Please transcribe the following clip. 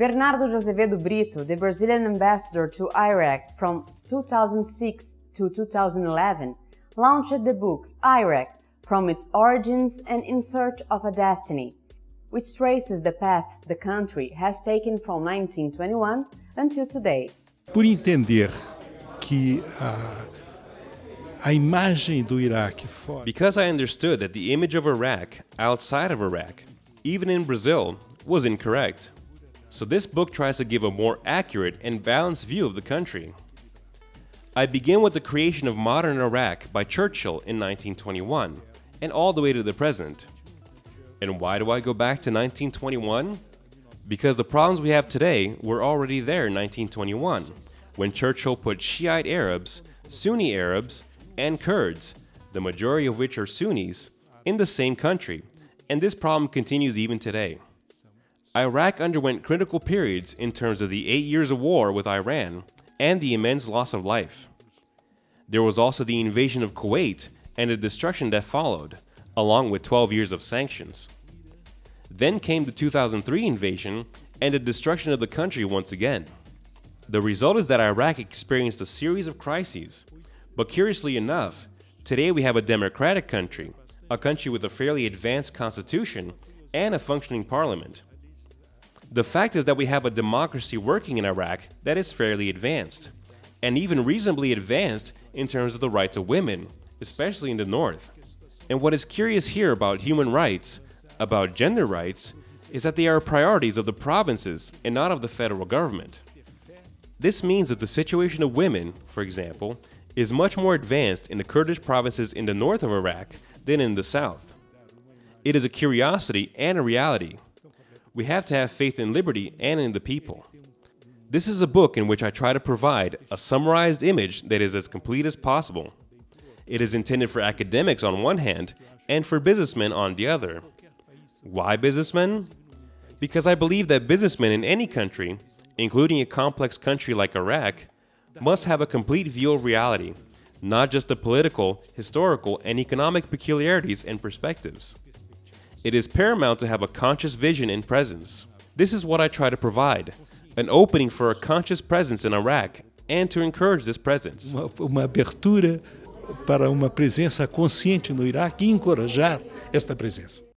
Bernardo de Azevedo Brito, the Brazilian ambassador to Iraq from 2006 to 2011, launched the book Iraq, From Its Origins and In Search of a Destiny, which traces the paths the country has taken from 1921 until today. Por entender que a imagem do Iraque fora... Because I understood that the image of Iraq outside of Iraq, even in Brazil, was incorrect. So this book tries to give a more accurate and balanced view of the country. I begin with the creation of modern Iraq by Churchill in 1921, and all the way to the present. And why do I go back to 1921? Because the problems we have today were already there in 1921, when Churchill put Shiite Arabs, Sunni Arabs, and Kurds, the majority of which are Sunnis, in the same country, and this problem continues even today. Iraq underwent critical periods in terms of the 8 years of war with Iran and the immense loss of life. There was also the invasion of Kuwait and the destruction that followed, along with 12 years of sanctions. Then came the 2003 invasion and the destruction of the country once again. The result is that Iraq experienced a series of crises, but curiously enough, today we have a democratic country, a country with a fairly advanced constitution and a functioning parliament. The fact is that we have a democracy working in Iraq that is fairly advanced, and even reasonably advanced in terms of the rights of women, especially in the north. And what is curious here about human rights, about gender rights, is that they are priorities of the provinces and not of the federal government. This means that the situation of women, for example, is much more advanced in the Kurdish provinces in the north of Iraq than in the south. It is a curiosity and a reality. We have to have faith in liberty and in the people. This is a book in which I try to provide a summarized image that is as complete as possible. It is intended for academics on one hand and for businessmen on the other. Why businessmen? Because I believe that businessmen in any country, including a complex country like Iraq, must have a complete view of reality, not just the political, historical, and economic peculiarities and perspectives. It is paramount to have a conscious vision and presence. This is what I try to provide, an opening for a conscious presence in Iraq and to encourage this presence. Uma abertura para uma presença consciente no Iraque e encorajar esta presença.